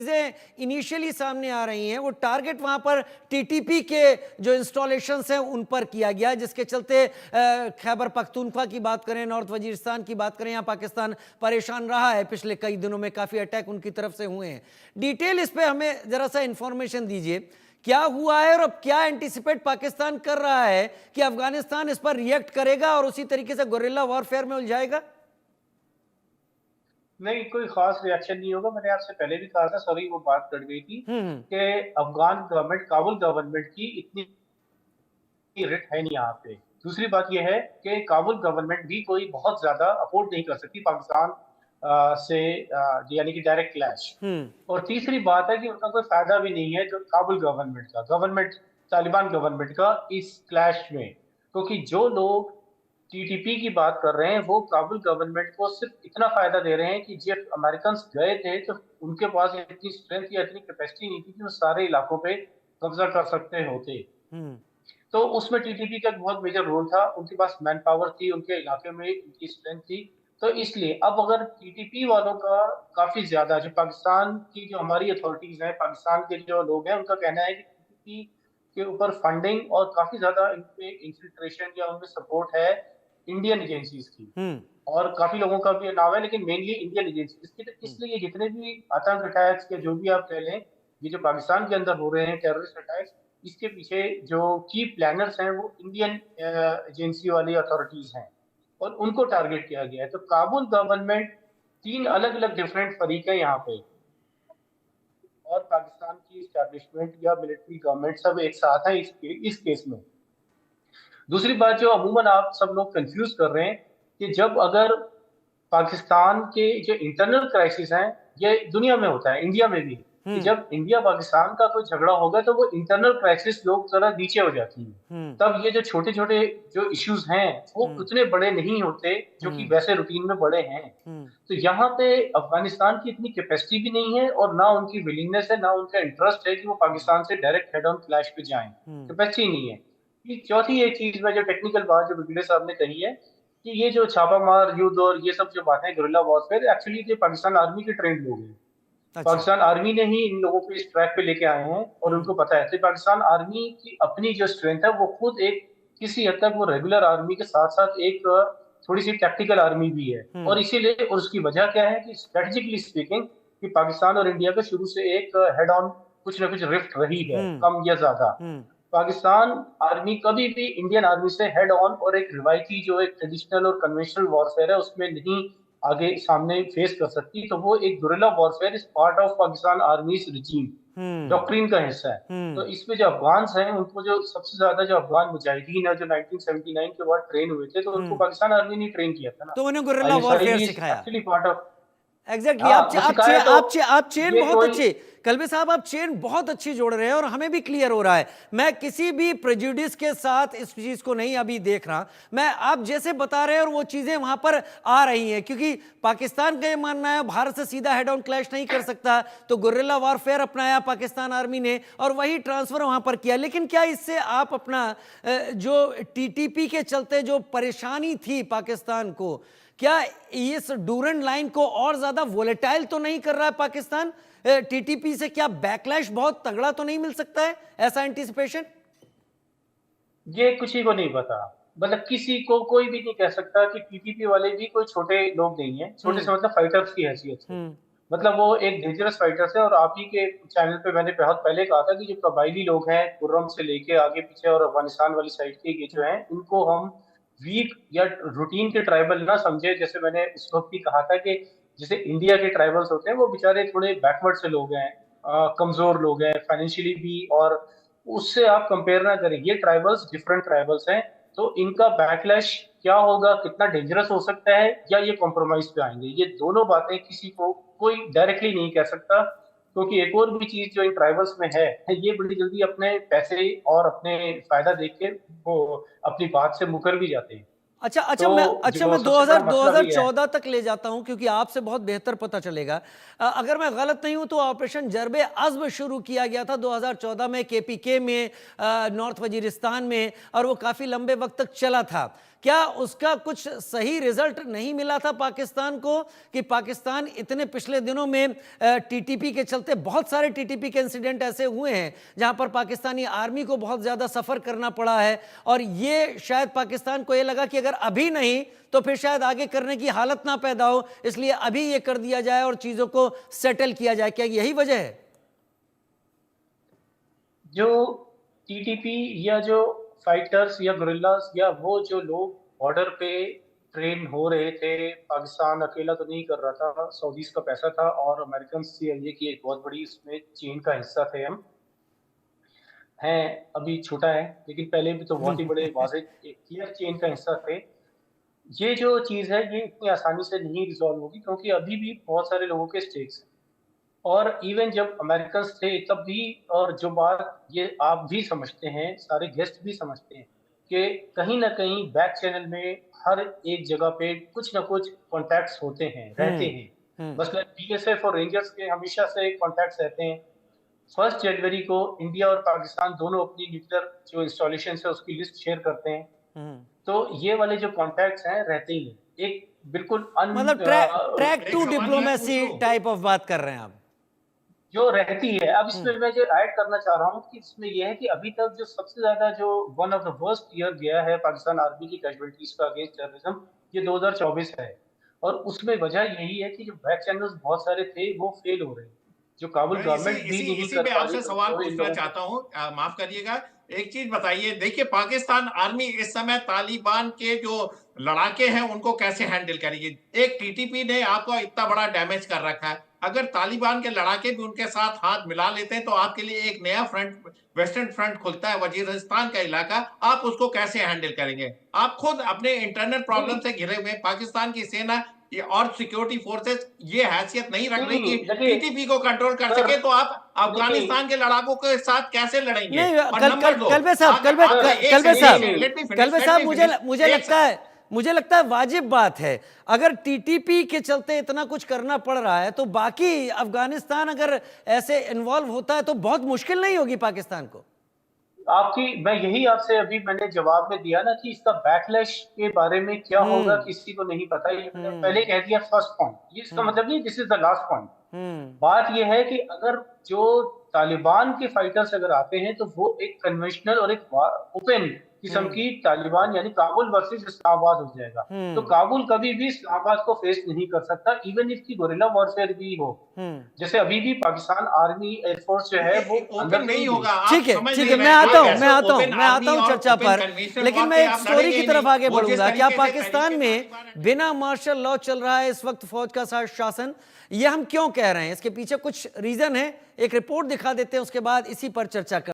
चीजें इनिशियली सामने आ रही हैं, वो टारगेट वहां पर टीटीपी के जो इंस्टॉलेशंस हैं उन पर किया गया, जिसके चलते खैबर पख्तूनख्वा की बात करें, नॉर्थ वजीरिस्तान की बात करें, यहाँ पाकिस्तान परेशान रहा है। पिछले कई दिनों में काफी अटैक उनकी तरफ से हुए हैं। डिटेल इस पे हमें जरा सा इंफॉर्मेशन दीजिए, क्या हुआ है और अब क्या एंटीसिपेट पाकिस्तान कर रहा है कि अफगानिस्तान इस पर रिएक्ट करेगा और उसी तरीके से गुरिल्ला वॉरफेयर में उलझाएगा? नहीं, कोई खास रिएक्शन नहीं होगा। मैंने आपसे पहले भी कहा था, सॉरी वो बात कट गई थी हम्म। कि अफगान गवर्नमेंट, काबुल गवर्नमेंट की इतनी रिट है नहीं यहाँ पे। दूसरी बात यह है कि काबुल गवर्नमेंट भी कोई बहुत ज्यादा अफोर्ड नहीं कर सकती पाकिस्तान से, यानी कि डायरेक्ट क्लैश। हम्म। और तीसरी बात है कि उनका कोई फायदा भी नहीं है जो काबुल गवर्नमेंट तालिबान गवर्नमेंट का इस क्लैश में, क्योंकि जो लोग टीटीपी की बात कर रहे हैं वो काबुल गवर्नमेंट को सिर्फ इतना फायदा दे रहे हैं कि जब अमेरिकन गए थे तो उनके पास इतनी स्ट्रेंथ या इतनी कैपेसिटी नहीं थी कि वो सारे इलाकों पे कब्जा कर सकते होते। हम्म। तो उसमें टीटीपी का एक बहुत मेजर रोल था, उनके पास मैन पावर थी, उनके इलाके में उनकी स्ट्रेंथ थी। तो इसलिए अब अगर टीटीपी वालों का काफी ज्यादा, जो पाकिस्तान की जो हमारी अथॉरिटीज हैं, पाकिस्तान के जो लोग हैं, उनका कहना है कि टीटीपी के ऊपर फंडिंग और काफी ज्यादा इन पे इंफिल्ट्रेशन या उनमें सपोर्ट है इंडियन एजेंसीज की। हम्म। और काफी लोगों का भी नाम है, लेकिन मेनली इंडियन एजेंसीज की। तो हम्म। इसलिए जितने भी आतंक अटैक्स या जो भी आप कह लें, ये जो पाकिस्तान के अंदर हो रहे हैं टेररिस्ट अटैक्स, इसके पीछे जो की प्लानर्स हैं वो इंडियन एजेंसी वाली अथॉरिटीज हैं और उनको टारगेट किया गया है। तो काबुल गवर्नमेंट, तीन अलग अलग डिफरेंट फरीक है यहाँ पे, और पाकिस्तान की स्टैब्लिशमेंट या मिलिट्री गवर्नमेंट सब एक साथ है इस केस में। दूसरी बात जो अमूमन आप सब लोग कंफ्यूज कर रहे हैं कि जब अगर पाकिस्तान के जो इंटरनल क्राइसिस हैं, ये दुनिया में होता है, इंडिया में भी, कि हम्म। जब इंडिया पाकिस्तान का कोई झगड़ा होगा तो वो इंटरनल क्राइसिस लोग जरा नीचे हो जाती है। हम्म। तब ये जो छोटे छोटे जो इश्यूज हैं वो हम्म। उतने बड़े नहीं होते जो कि हम्म। वैसे रूटीन में बड़े हैं। हम्म। तो यहाँ पे अफगानिस्तान की इतनी कैपेसिटी भी नहीं है और ना उनकी विलिंगनेस है, ना उनका इंटरेस्ट है कि वो पाकिस्तान से डायरेक्ट हेड ऑन क्लैश पे जाएं। हम्म। कैपेसिटी नहीं है। ये चौथी एक चीज में जो टेक्निकल बात जो ब्रिगेडियर साहब ने कही है कि ये जो छापामार युद्ध और ये सब जो बातें, गुरिल्ला वॉरफेयर, एक्चुअली ये पाकिस्तान आर्मी के ट्रेंड लोग हैं। अच्छा। पाकिस्तान आर्मी ने ही इन लोगों को इस ट्रैक पे लेके आए हैं और हम्म। उनको पता है। तो पाकिस्तान आर्मी की अपनी जो स्ट्रेंथ है वो खुद एक किसी हद तक वो रेगुलर आर्मी के साथ साथ एक थोड़ी सी टैक्टिकल आर्मी भी है। और हम्म। इसीलिए, और उसकी वजह क्या है कि स्ट्रेटेजिकली स्पीकिंग, कि पाकिस्तान और इंडिया का शुरू से एक हेड ऑन कुछ ना कुछ रिफ्ट रही है, हम्म। कम या ज्यादा। हम्म। पाकिस्तान आर्मी कभी भी इंडियन आर्मी से हेड ऑन और एक रिवायती जो एक ट्रेडिशनल और कन्वेंशनल वॉरफेयर है उसमें नहीं आगे सामने फेस कर सकती। तो वो एक guerrilla warfare is part of Pakistan army regime, hmm. Doctrine का हिस्सा है। तो हम्म। इसमें जो अफगान हैं उनको जो सबसे ज्यादा जो अफगान मुजाहिदीन है जो 1979 के बाद ट्रेन हुए थे, तो उनको हम्म। पाकिस्तान आर्मी ने ट्रेन किया था ना। तो उन्हें गुरिल्ला आईएसआई वॉरफेयर भी सिखाया। एक्चुअली पार्ट ऑफ, एग्जैक्टली हाँ आप वो आप सिखाया। तो आप चेन ये बहुत कोई, अच्छी, कलबे साहब आप चेन बहुत अच्छी जोड़ रहे हैं और हमें भी क्लियर हो रहा है। मैं किसी भी प्रेजुडिस के साथ इस चीज को नहीं अभी देख रहा, मैं आप जैसे बता रहे हैं और वो चीजें वहां पर आ रही हैं, क्योंकि पाकिस्तान का ये मानना है भारत से सीधा हेड ऑन क्लैश नहीं कर सकता, तो गुरिल्ला वॉरफेयर अपनाया पाकिस्तान आर्मी ने और वही ट्रांसफर वहां पर किया। लेकिन क्या इससे आप अपना जो टीटीपी के चलते जो परेशानी थी पाकिस्तान को, क्या इस डूरन लाइन को और ज्यादा वोलेटाइल तो नहीं कर रहा है पाकिस्तान? टीटीपी से क्या बैकलैश बहुत तगड़ा तो नहीं मिल सकता है, ऐसा एंटीसिपेशन? ये किसी को नहीं पता। मतलब किसी को कोई भी नहीं कह सकता कि टीटीपी वाले भी कोई छोटे लोग नहीं है, छोटे हम्म। से मतलब फाइटर्स की हैसियत से। हम्म। मतलब वो एक डेंजरस फाइटर्स है। और आप ही के चैनल पे मैंने बहुत पहले कहा था कि जो कबायली लोग हैं कुर्रम से लेके आगे पीछे और अफगानिस्तान वाली साइड के ये जो हैं, इनको हम वीक या रूटीन के ट्राइबल ना समझे। जैसे मैंने उस वक्त भी कहा था कि जैसे इंडिया के ट्राइबल्स होते हैं वो बेचारे थोड़े बैकवर्ड से लोग हैं, कमजोर लोग हैं फाइनेंशियली भी, और उससे आप कंपेयर ना करें। ये ट्राइबल्स डिफरेंट ट्राइबल्स हैं। तो इनका बैकलैश क्या होगा, कितना डेंजरस हो सकता है, या ये कॉम्प्रोमाइज पे आएंगे, ये दोनों बातें किसी को कोई डायरेक्टली नहीं कह सकता। क्योंकि एक और भी चीज जो इन ट्राइबल्स में है, ये बड़ी जल्दी अपने पैसे और अपने फायदा देख के वो अपनी बात से मुकर भी जाते हैं। अच्छा अच्छा, तो जो मैं सबसे बड़ा मसला भी है, 2014 तक ले जाता हूं, क्योंकि आपसे बहुत बेहतर पता चलेगा। अगर मैं गलत नहीं हूं तो ऑपरेशन जरबे अज़्म शुरू किया गया था 2014 में केपीके में, नॉर्थ वजीरिस्तान में, और वो काफी लंबे वक्त तक चला था। क्या उसका कुछ सही रिजल्ट नहीं मिला था पाकिस्तान को कि पाकिस्तान इतने पिछले दिनों में टीटीपी के चलते बहुत सारे टीटीपी के इंसिडेंट ऐसे हुए हैं जहां पर पाकिस्तानी आर्मी को बहुत ज्यादा सफर करना पड़ा है, और ये शायद पाकिस्तान को ये लगा कि अगर अभी नहीं तो फिर शायद आगे करने की हालत ना पैदा हो, इसलिए अभी ये कर दिया जाए और चीजों को सेटल किया जाए। क्या यही वजह है? जो टीटीपी या जो फाइटर्स या गुरिल्लास या वो जो लोग बॉर्डर पे ट्रेन हो रहे थे, पाकिस्तान अकेला तो नहीं कर रहा था, सऊदीज का पैसा था और अमेरिकन सीआईए की एक बहुत बड़ी इसमें चेन का हिस्सा थे हम हैं। अभी छोटा है लेकिन पहले भी तो बहुत ही बड़े वाज़ेह क्लियर चेन का हिस्सा थे। ये जो चीज़ है ये इतनी आसानी से नहीं रिजॉल्व होगी क्योंकि अभी भी बहुत सारे लोगों के स्टेक्स हैं। और इवन जब अमेरिकन थे तब भी, और जो बात ये आप भी समझते हैं, सारे गेस्ट भी समझते हैं कि कहीं ना कहीं बैक चैनल में हर एक जगह पे कुछ ना कुछ कॉन्टैक्ट्स होते हैं, रहते हैं। मसलन बीएसएफ और रेंजर्स के हमेशा से कॉन्टैक्ट्स रहते हैं। 1 जनवरी को इंडिया और पाकिस्तान दोनों अपनी न्यूक्लियर जो इंस्टॉलेशन है उसकी लिस्ट शेयर करते हैं। तो ये वाले जो कॉन्टैक्ट्स हैं रहते ही हैं। एक बिल्कुल मतलब track two diplomacy type of बात कर रहे हैं आप, जो रहती है। अब इसमें मैं जो ऐड करना चाह रहा हूँ कि इसमें यह है कि अभी तक जो सबसे ज्यादा जो one of the worst year गया है पाकिस्तान आर्मी की कैजुअलिटीज का अगेंस्ट टेररिज्म, ये 2024 है। और उसमें वजह यही है कि जो बैक चैनल्स बहुत सारे थे वो फेल हो रहे हैं, जो काबुल गवर्नमेंट भी नहीं इसी कर में पा आपसे रही। सवाल पूछना चाहता हूँ, माफ करिएगा, एक चीज बताइए। देखिए, पाकिस्तान आर्मी इस समय तालिबान के जो लड़ाके हैं उनको कैसे हैंडल करेगी? एक टीटीपी ने आपको इतना बड़ा डैमेज कर रखा है, अगर तालिबान के लड़ाके भी उनके साथ हाथ मिला लेते हैं तो आपके लिए एक नया फ्रंट, वेस्टर्न फ्रंट खुलता है, वजीरिस्तान का इलाका। आप उसको कैसे हैंडल करेंगे? आप खुद अपने इंटरनल प्रॉब्लम से घिरे हुए, पाकिस्तान की सेना और सिक्योरिटी फोर्सेस ये हैसियत नहीं रख रही कि टीटीपी को कंट्रोल कर सके, तो आप अफगानिस्तान के लड़ाकों के साथ कैसे लड़ेंगे? नहीं, और नंबर दो, कलबे साहब, मुझे लगता है वाजिब बात है, अगर टीटीपी के चलते इतना कुछ करना पड़ रहा है तो बाकी अफगानिस्तान अगर ऐसे इन्वॉल्व होता है तो बहुत मुश्किल नहीं होगी पाकिस्तान को? मैं यही आपसे अभी मैंने जवाब में दिया ना कि इसका बैकलैश के बारे में क्या होगा किसी को नहीं पता। ये मैंने पहले कह दिया फर्स्ट पॉइंट, ये इसका मतलब नहीं this is the last point. बात ये है कि अगर जो तालिबान के फाइटर्स अगर आते हैं तो वो एक कन्वेंशनल और एक ओपन किस्म की तालिबान यानी काबुल वर्सेस इस्लामाबाद हो जाएगा। तो काबुल कभी भी इस्लामाबाद को फेस नहीं कर सकता, इवन इसकी गोरिल्ला वॉरफेयर भी हो। जैसे अभी भी पाकिस्तान आर्मी एयरफोर्स जो है वो अंदर नहीं होगा। ठीक है, मैं आता हूँ चर्चा पर, लेकिन मैं एक स्टोरी की तरफ आगे बढ़ूंगा। क्या पाकिस्तान में बिना मार्शल लॉ चल रहा है इस वक्त, फौज का शासन? ये हम क्यों कह रहे हैं, इसके पीछे कुछ रीजन है, एक रिपोर्ट दिखा देते हैं, उसके बाद इसी पर चर्चा कर